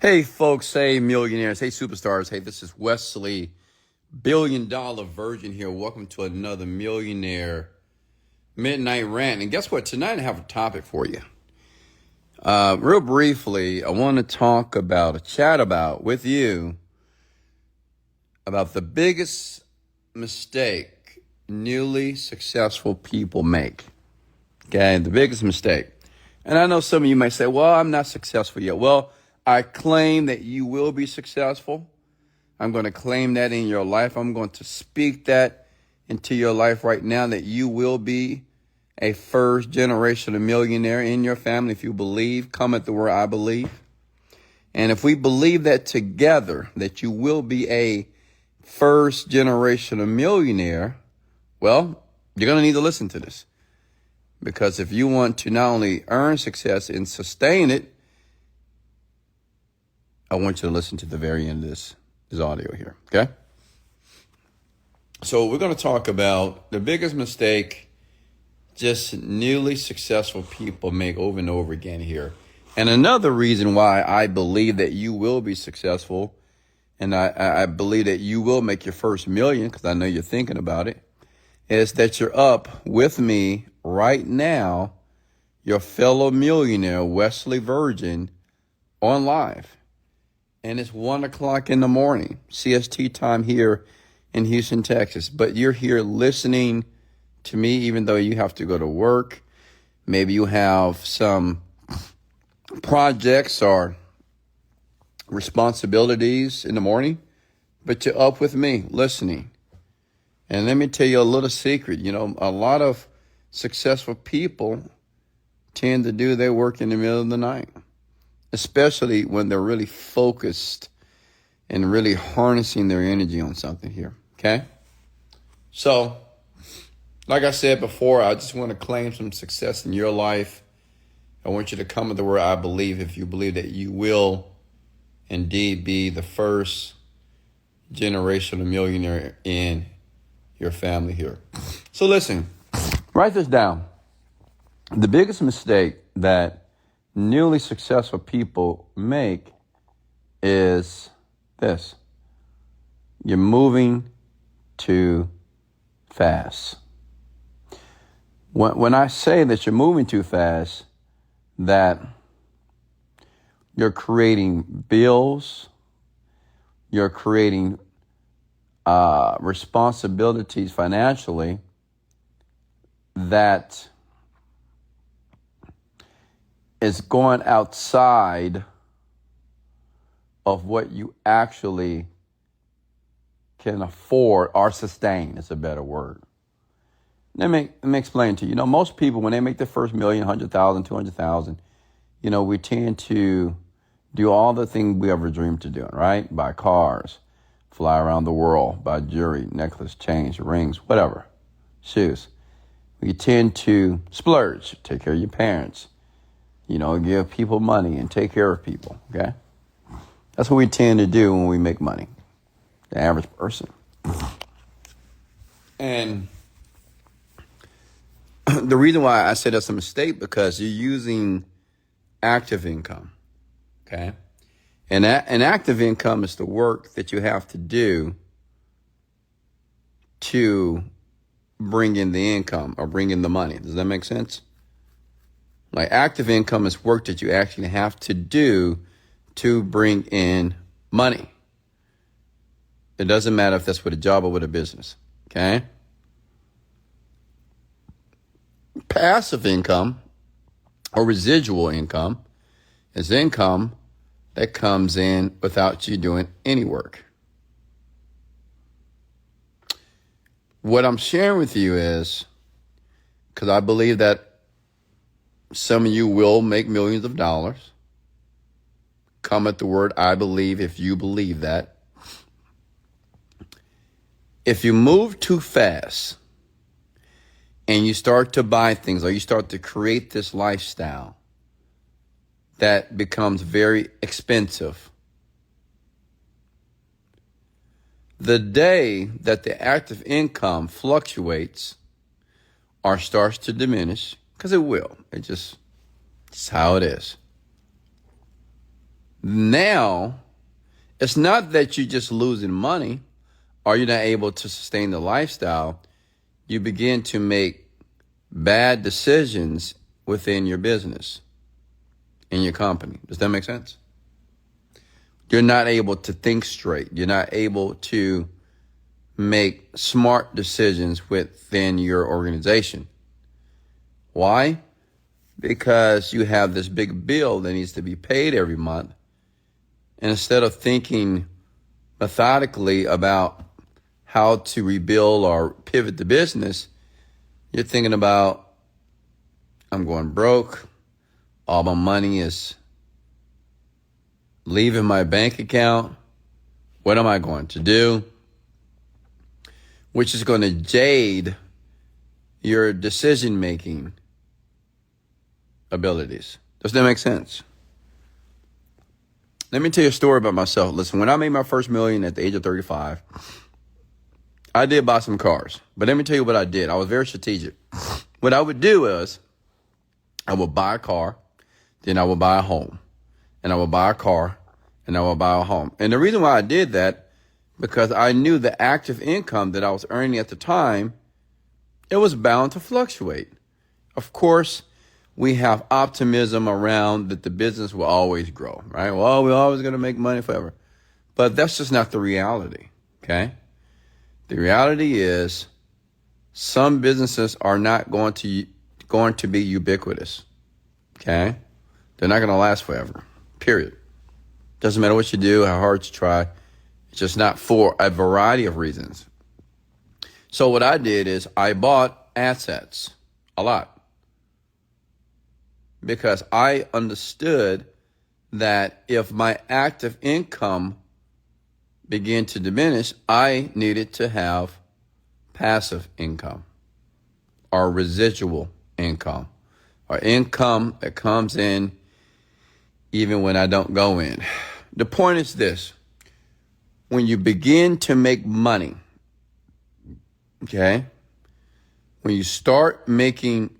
Hey folks, hey millionaires, hey superstars, hey, this is Wesley $1 billion Virgin here. Welcome to another Millionaire Midnight Rant. And guess what? Tonight I have a topic for you. Real briefly, I want to chat about with you about the biggest mistake newly successful people make. Okay, the biggest mistake. And I know some of you might say, well, I'm not successful yet. Well, I claim that you will be successful. I'm going to claim that in your life. I'm going to speak that into your life right now, that you will be a first generation millionaire in your family. If you believe, come at the word I believe. And if we believe that together, that you will be a first generation millionaire, well, you're going to need to listen to this. Because if you want to not only earn success and sustain it, I want you to listen to the very end of this audio here, okay? So we're going to talk about the biggest mistake just newly successful people make over and over again here. And another reason why I believe that you will be successful, and I believe that you will make your first million, because I know you're thinking about it, is that you're up with me right now, your fellow millionaire, Wesley Virgin, on live. And it's 1 o'clock in the morning, CST time here in Houston, Texas. But you're here listening to me, even though you have to go to work. Maybe you have some projects or responsibilities in the morning, but you're up with me listening. And let me tell you a little secret. You know, a lot of successful people tend to do their work in the middle of the night, especially when they're really focused and really harnessing their energy on something here, okay? So, like I said before, I just want to claim some success in your life. I want you to come to the word I believe, if you believe that you will indeed be the first generation of millionaire in your family here. So listen, write this down. The biggest mistake that newly successful people make is this: you're moving too fast. When I say that you're moving too fast, that you're creating bills, you're creating responsibilities financially that is going outside of what you actually can afford or sustain, is a better word. Let me explain to you. You know, most people, when they make their first million, 100,000, 200,000, you know, we tend to do all the things we ever dreamed to do, right? Buy cars, fly around the world, buy jewelry, necklace, chains, rings, whatever, shoes. We tend to splurge, take care of your parents, you know, give people money and take care of people, okay? That's what we tend to do when we make money, the average person. And the reason why I say that's a mistake, because you're using active income, okay? And active income is the work that you have to do to bring in the income or bring in the money. Does that make sense? Like, active income is work that you actually have to do to bring in money. It doesn't matter if that's with a job or with a business, okay? Passive income or residual income is income that comes in without you doing any work. What I'm sharing with you is, because I believe that some of you will make millions of dollars. Come at the word I believe, if you believe that. If you move too fast and you start to buy things, or you start to create this lifestyle that becomes very expensive, the day that the active income fluctuates or starts to diminish, because it will, it's how it is. Now, it's not that you're just losing money or you're not able to sustain the lifestyle. You begin to make bad decisions within your business, in your company. Does that make sense? You're not able to think straight. You're not able to make smart decisions within your organization. Why? Because you have this big bill that needs to be paid every month. And instead of thinking methodically about how to rebuild or pivot the business, you're thinking about, I'm going broke. All my money is leaving my bank account. What am I going to do? Which is going to jade your decision-making abilities. Does that make sense? Let me tell you a story about myself. Listen, when I made my first million at the age of 35, I did buy some cars. But let me tell you what I did. I was very strategic. What I would do is I would buy a car, then I would buy a home. And I would buy a car, and I would buy a home. And the reason why I did that, because I knew the active income that I was earning at the time, it was bound to fluctuate. Of course, we have optimism around that the business will always grow, right? Well, we're always going to make money forever. But that's just not the reality, okay? The reality is some businesses are not going to be ubiquitous, okay? They're not going to last forever, period. Doesn't matter what you do, how hard you try. It's just not, for a variety of reasons. So what I did is I bought assets, a lot, because I understood that if my active income began to diminish, I needed to have passive income or residual income or income that comes in even when I don't go in. The point is this. When you begin to make money, okay, when you start making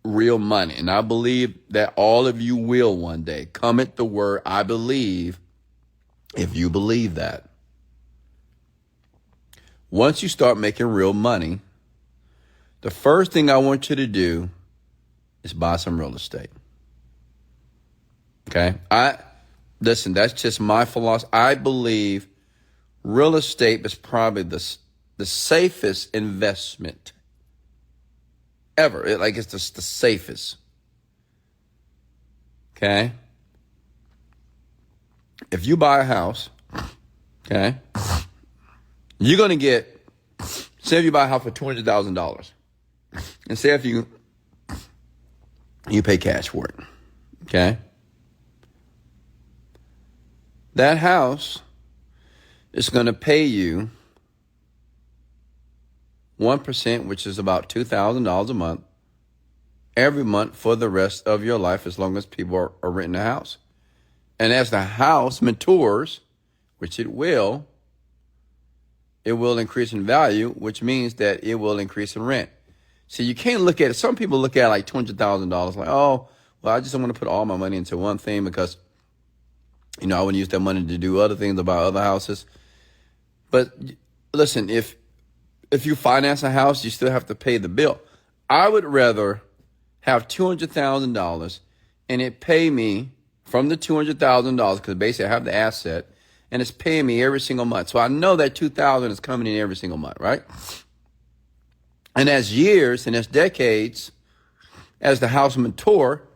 real money, and I believe that all of you will one day, comment the word I believe if you believe that. Once you start making real money, the first thing I want you to do is buy some real estate. Okay? Listen, that's just my philosophy. I believe real estate is probably the safest investment ever. It's just the safest. Okay? If you buy a house, okay, you're going to get, say if you buy a house for $200,000, and say if you pay cash for it, okay? That house is going to pay you 1%, which is about $2,000 a month, every month for the rest of your life, as long as people are renting the house. And as the house matures, which it will increase in value, which means that it will increase in rent. So you can't look at it. Some people look at it like $200,000, like, oh, well, I just don't want to put all my money into one thing because, I want to use that money to do other things, about other houses. But listen, if you finance a house, you still have to pay the bill. I would rather have $200,000 and it pay me from the $200,000, because basically I have the asset, and it's paying me every single month. So I know that $2,000 is coming in every single month, right? And as years and as decades, as the house mature,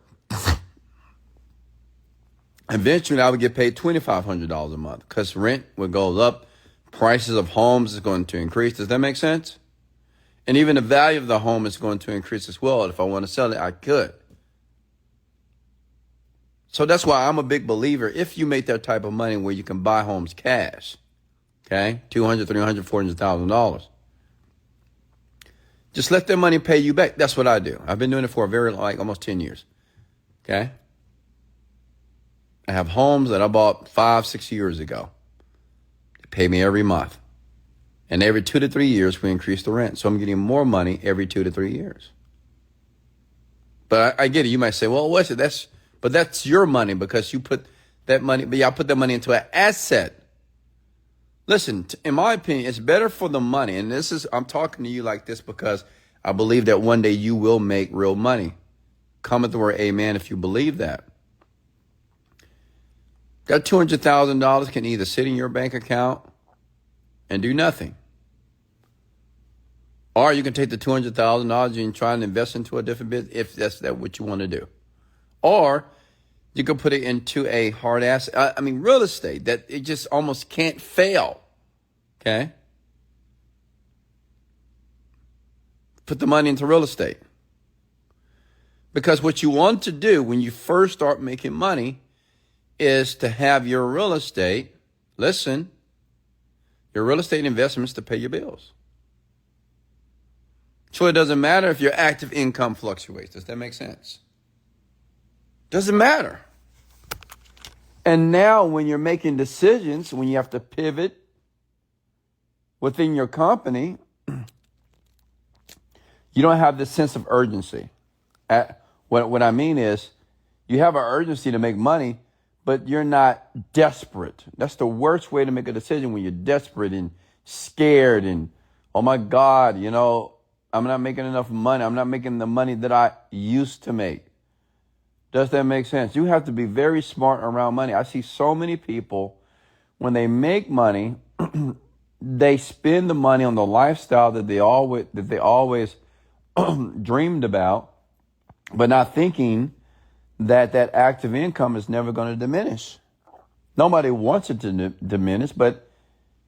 eventually I would get paid $2,500 a month, because rent would go up, prices of homes is going to increase. Does that make sense? And even the value of the home is going to increase as well. If I want to sell it, I could. So that's why I'm a big believer, if you make that type of money where you can buy homes cash, okay, $200,000, $300,000, $400,000, just let that money pay you back. That's what I do. I've been doing it for almost 10 years, okay? I have homes that I bought 5-6 years ago. They pay me every month. And every 2 to 3 years, we increase the rent. So I'm getting more money every 2 to 3 years. But I get it. You might say, well, what's it? But that's your money, because you put that money, but y'all put that money into an asset. Listen, in my opinion, it's better for the money. And I'm talking to you like this because I believe that one day you will make real money. Comment the word amen if you believe that. That $200,000 can either sit in your bank account and do nothing. Or you can take the $200,000 and try and invest into a different business if that's what you want to do. Or you can put it into a hard asset. Real estate that it just almost can't fail. Okay? Put the money into real estate. Because what you want to do when you first start making money is to have your real estate, listen, your real estate investments to pay your bills. So it doesn't matter if your active income fluctuates. Does that make sense? Doesn't matter. And now when you're making decisions, when you have to pivot within your company, you don't have this sense of urgency. What I mean is you have an urgency to make money, but you're not desperate. That's the worst way to make a decision, when you're desperate and scared and, oh my God, I'm not making enough money. I'm not making the money that I used to make. Does that make sense? You have to be very smart around money. I see so many people, when they make money, they spend the money on the lifestyle that they always dreamed about, but not thinking that active income is never going to diminish. Nobody wants it to diminish, but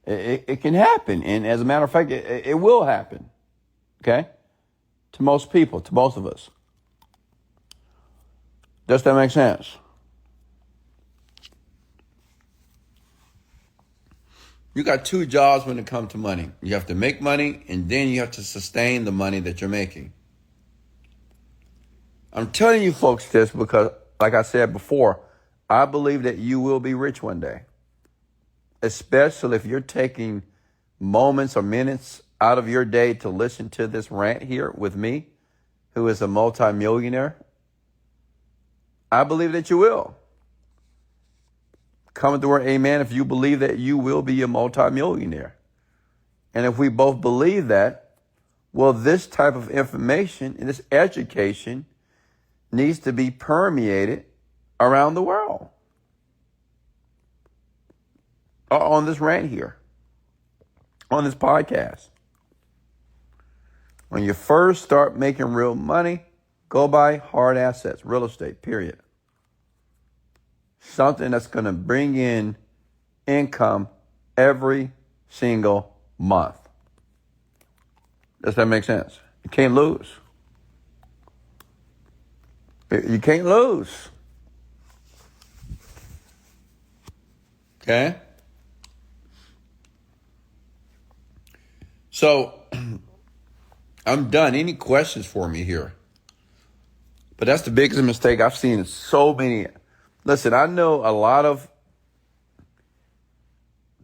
it can happen. And as a matter of fact, it will happen. Okay? To most people, to most of us. Does that make sense? You got two jobs when it comes to money. You have to make money, and then you have to sustain the money that you're making. I'm telling you folks this because, like I said before, I believe that you will be rich one day. Especially if you're taking moments or minutes out of your day to listen to this rant here with me, who is a multimillionaire. I believe that you will. Comment the word amen if you believe that you will be a multimillionaire. And if we both believe that, well, this type of information and this education needs to be permeated around the world. On this rant here. On this podcast. When you first start making real money, go buy hard assets, real estate, period. Something that's going to bring in income every single month. Does that make sense? You can't lose. You can't lose. Okay? So, I'm done. Any questions for me here? But that's the biggest mistake I've seen in so many. Listen, I know a lot of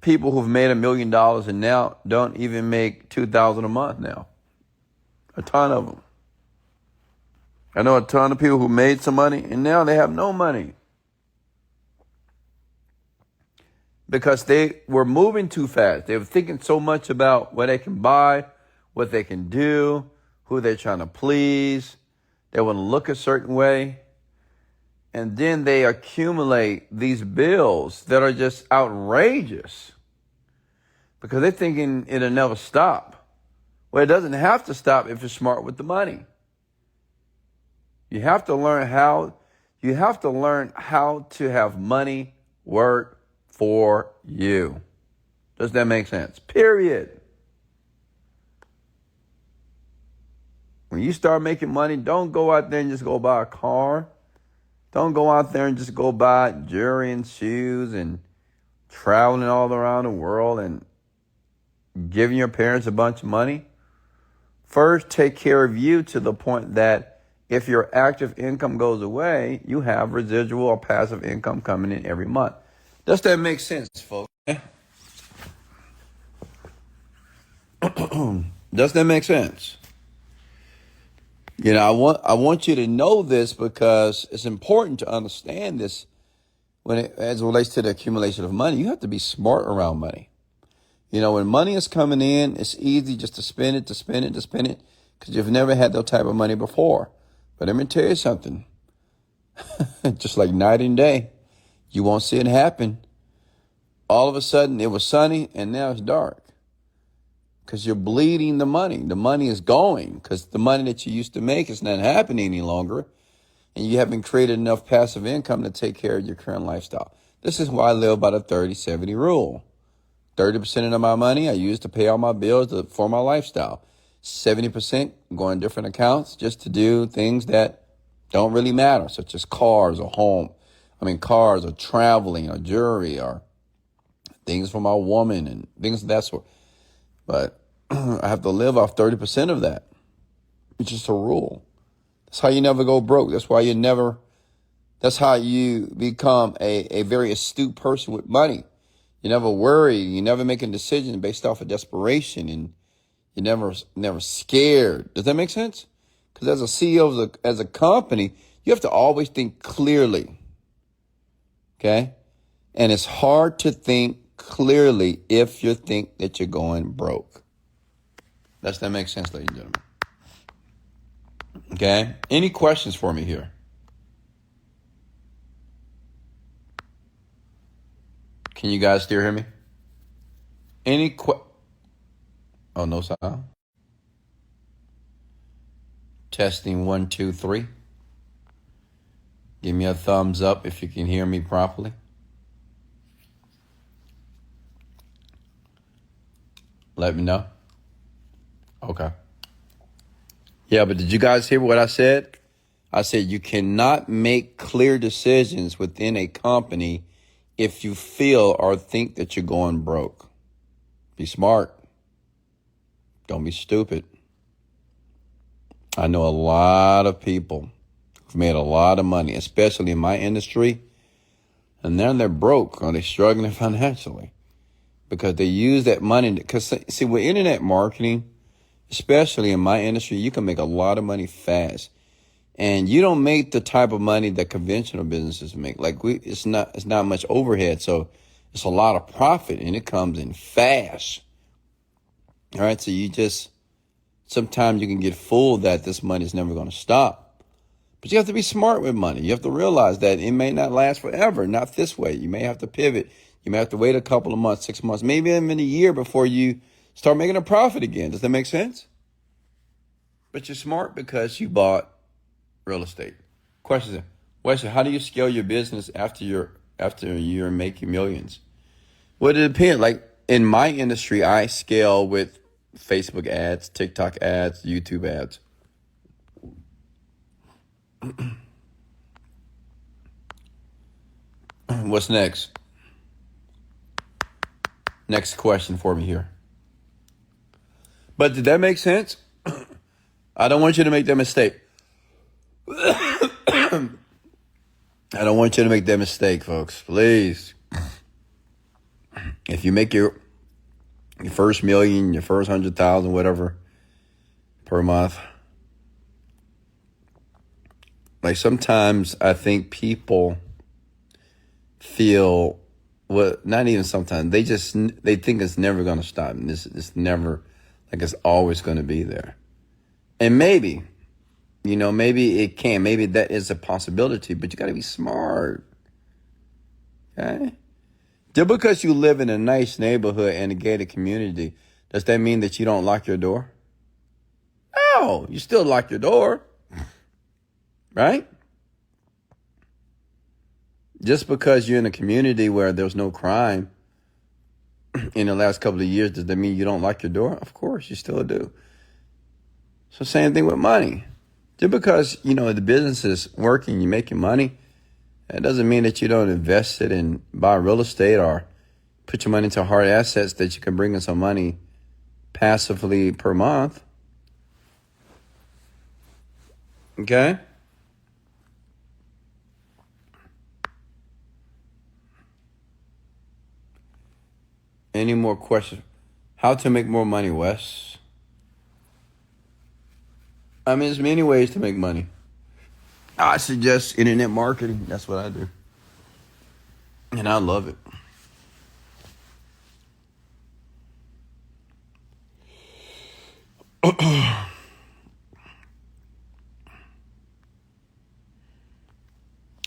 people who've made $1 million and now don't even make $2,000 a month now. A ton of them. I know a ton of people who made some money and now they have no money. Because they were moving too fast. They were thinking so much about what they can buy, what they can do, who they're trying to please. They want to look a certain way. And then they accumulate these bills that are just outrageous because they're thinking it'll never stop. Well, it doesn't have to stop if you're smart with the money. You have to learn how to have money work for you. Does that make sense? Period. When you start making money, don't go out there and just go buy a car. Don't go out there and just go buy jewelry and shoes and traveling all around the world and giving your parents a bunch of money. First, take care of you to the point that if your active income goes away, you have residual or passive income coming in every month. Does that make sense, folks? Does that make sense? I want you to know this because it's important to understand this. as it relates to the accumulation of money, you have to be smart around money. When money is coming in, it's easy just to spend it, because you've never had that type of money before. But let me tell you something. Just like night and day, you won't see it happen. All of a sudden, it was sunny, and now it's dark. Because you're bleeding the money. The money is going, because the money that you used to make is not happening any longer. And you haven't created enough passive income to take care of your current lifestyle. This is why I live by the 30-70 rule. 30% of my money I use to pay all my bills for my lifestyle. 70% go in different accounts just to do things that don't really matter, such as cars or cars or traveling or jewelry or things for my woman and things of that sort. But I have to live off 30% of that. It's just a rule. That's how you never go broke. That's how you become a very astute person with money. You never worry. You never making decisions based off of desperation, and you're never scared. Does that make sense? Because as a CEO as a company, you have to always think clearly. Okay? And it's hard to think clearly if you think that you're going broke. Does that make sense, ladies and gentlemen? Okay? Any questions for me here? Can you guys still hear me? Oh, no sound? Testing 1, 2, 3. Give me a thumbs up if you can hear me properly. Let me know. Okay. Yeah, but did you guys hear what I said? I said you cannot make clear decisions within a company if you feel or think that you're going broke. Be smart. Don't be stupid. I know a lot of people who've made a lot of money, especially in my industry, and then they're broke or they're struggling financially because they use that money. Because, see, with internet marketing, especially in my industry, you can make a lot of money fast. And you don't make the type of money that conventional businesses make. It's not much overhead, so it's a lot of profit, and it comes in fast. All right, so sometimes you can get fooled that this money is never going to stop. But you have to be smart with money. You have to realize that it may not last forever, not this way. You may have to pivot. You may have to wait a couple of months, 6 months, maybe even a year before you start making a profit again. Does that make sense? But you're smart because you bought real estate. Question: Wesley, how do you scale your business after you're making millions? Well, it depends. Like in my industry, I scale with Facebook ads, TikTok ads, YouTube ads. What's next? Next question for me here. But did that make sense? I don't want you to make that mistake. I don't want you to make that mistake, folks. Please. If you make your first million, your first 100,000, whatever, per month, like sometimes I think people feel, well, not even sometimes, they think it's never going to stop. And it's never, like it's always going to be there. And maybe it can. Maybe that is a possibility, but you got to be smart. Okay? Just because you live in a nice neighborhood and a gated community, does that mean that you don't lock your door? No, you still lock your door. Right? Just because you're in a community where there's no crime in the last couple of years, does that mean you don't lock your door? Of course, you still do. So same thing with money. Just because, the business is working, you're making money, that doesn't mean that you don't invest it and buy real estate or put your money into hard assets that you can bring in some money passively per month. Okay? Any more questions? How to make more money, Wes? There's many ways to make money. I suggest internet marketing. That's what I do. And I love it.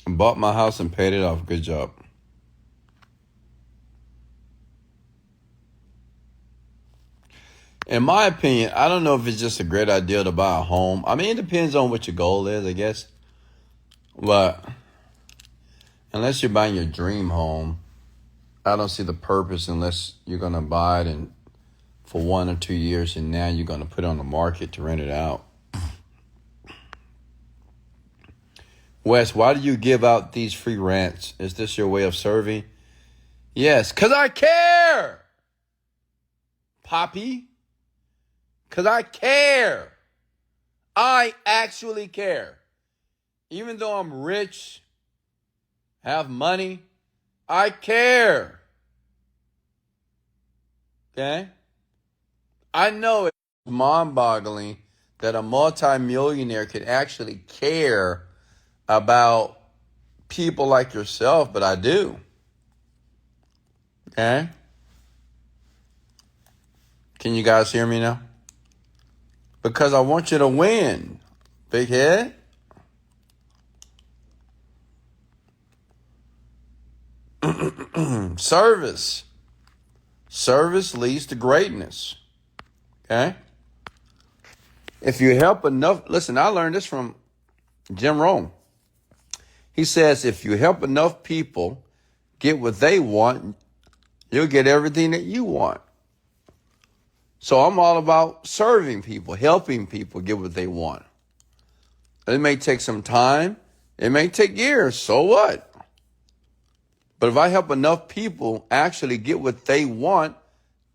Bought my house and paid it off. Good job. In my opinion, I don't know if it's just a great idea to buy a home. I mean, it depends on what your goal is, I guess. But unless you're buying your dream home, I don't see the purpose unless you're going to buy it and for 1 or 2 years and now you're going to put it on the market to rent it out. Wes, why do you give out these free rants? Is this your way of serving? Yes, because I care. Poppy. Because I care. I actually care. Even though I'm rich, have money, I care. Okay? I know it's mind-boggling that a multimillionaire could actually care about people like yourself, but I do. Okay? Can you guys hear me now? Because I want you to win, big head. Service. Service leads to greatness. Okay? If you help enough, listen, I learned this from Jim Rohn. He says, if you help enough people get what they want, you'll get everything that you want. So I'm all about serving people, helping people get what they want. It may take some time. It may take years. So what? But if I help enough people actually get what they want,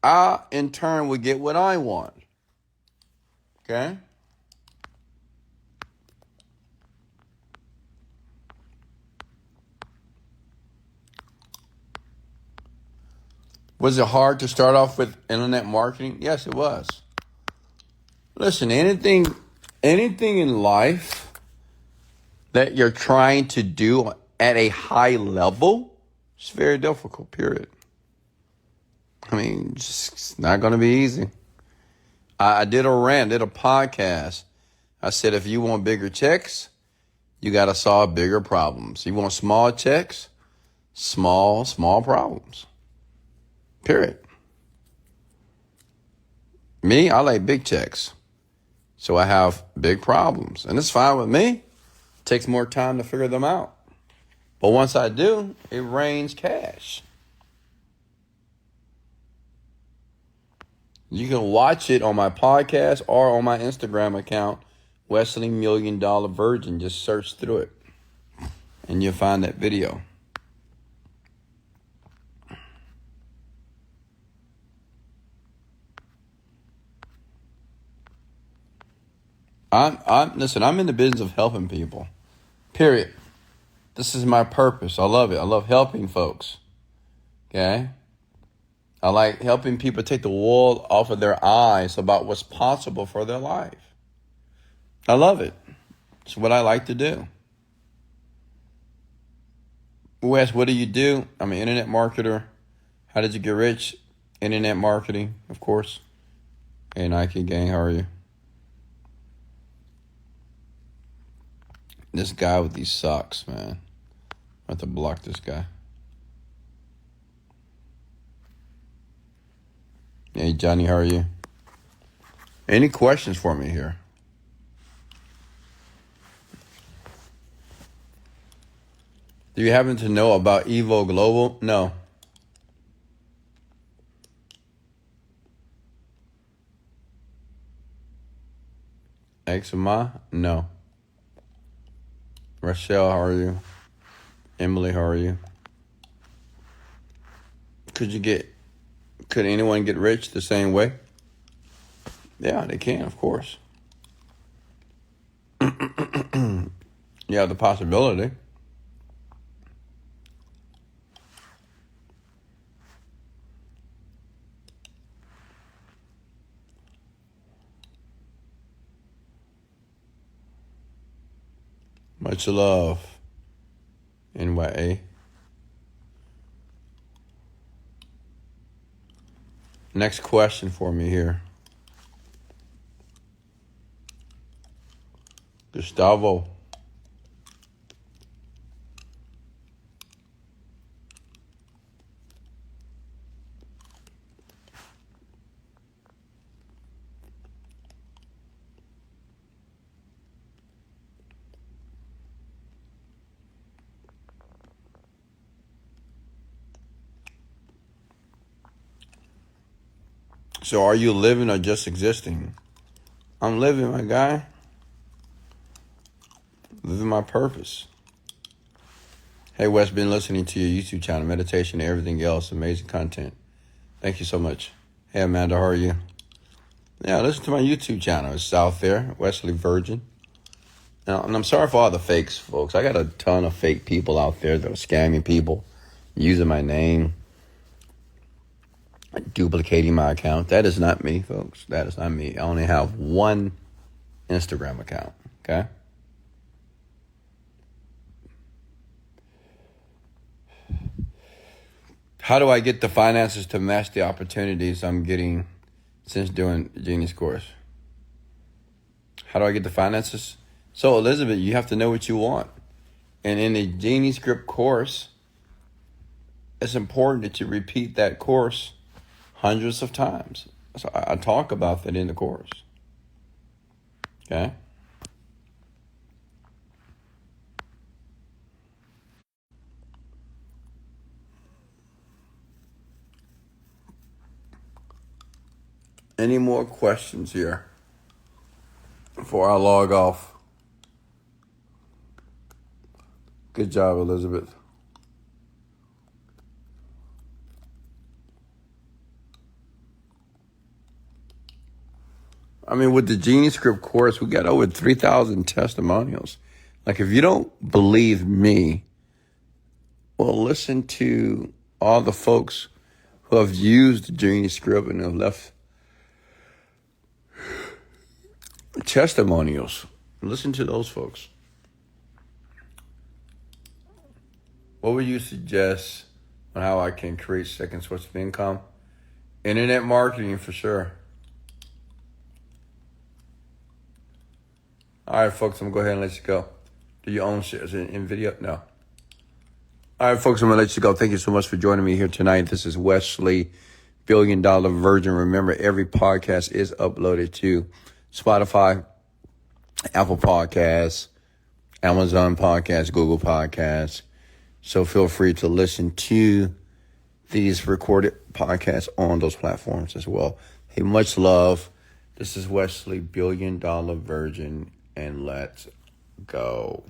I, in turn, will get what I want. Okay? Was it hard to start off with internet marketing? Yes, it was. Listen, anything in life that you're trying to do at a high level, it's very difficult, period. I mean, it's not going to be easy. I did a rant, did a podcast. I said, if you want bigger checks, you got to solve bigger problems. You want small checks, small problems. Period. Me, I like big checks. So I have big problems. And it's fine with me. It takes more time to figure them out. But once I do, it rains cash. You can watch it on my podcast or on my Instagram account, Wesley Virgin. Just search through it and you'll find that video. Listen, I'm in the business of helping people. Period. This is my purpose. I love it. I love helping folks. Okay? I like helping people take the wool off of their eyes about what's possible for their life. I love it. It's what I like to do. Wes, what do you do? I'm an internet marketer. How did you get rich? Internet marketing, of course. Hey, Nike gang, how are you? This guy with these socks, man. I have to block this guy. Hey, Johnny, how are you? Any questions for me here? Do you happen to know about Evo Global? No. Exuma? No. Rochelle, how are you? Emily, how are you? Could anyone get rich the same way? Yeah, they can, of course. You have the possibility. Much love, NYA. Next question for me here. Gustavo. So are you living or just existing? I'm living, my guy. Living my purpose. Hey, Wes, been listening to your YouTube channel, meditation and everything else. Amazing content. Thank you so much. Hey, Amanda, how are you? Yeah, listen to my YouTube channel. It's out there, Wesley Virgin. Now, and I'm sorry for all the fakes, folks. I got a ton of fake people out there that are scamming people, using my name, duplicating my account. That is not me, folks. That is not me. I only have one Instagram account, okay? How do I get the finances to match the opportunities I'm getting since doing the Genius course? How do I get the finances? So, Elizabeth, you have to know what you want. And in the Genie Script course, it's important that you repeat that course hundreds of times. So I talk about that in the course. Okay? Any more questions here before I log off? Good job, Elizabeth. I mean, with the Genie Script course, we got over 3,000 testimonials. Like, if you don't believe me, well, listen to all the folks who have used the Genie Script and have left testimonials. Listen to those folks. What would you suggest on how I can create second source of income? Internet marketing, for sure. All right, folks, I'm going to go ahead and let you go. Do you own shares in video? No. All right, folks, I'm going to let you go. Thank you so much for joining me here tonight. This is Wesley, $1 Billion Virgin. Remember, every podcast is uploaded to Spotify, Apple Podcasts, Amazon Podcasts, Google Podcasts. So feel free to listen to these recorded podcasts on those platforms as well. Hey, much love. This is Wesley, $1 Billion Virgin, and let's go.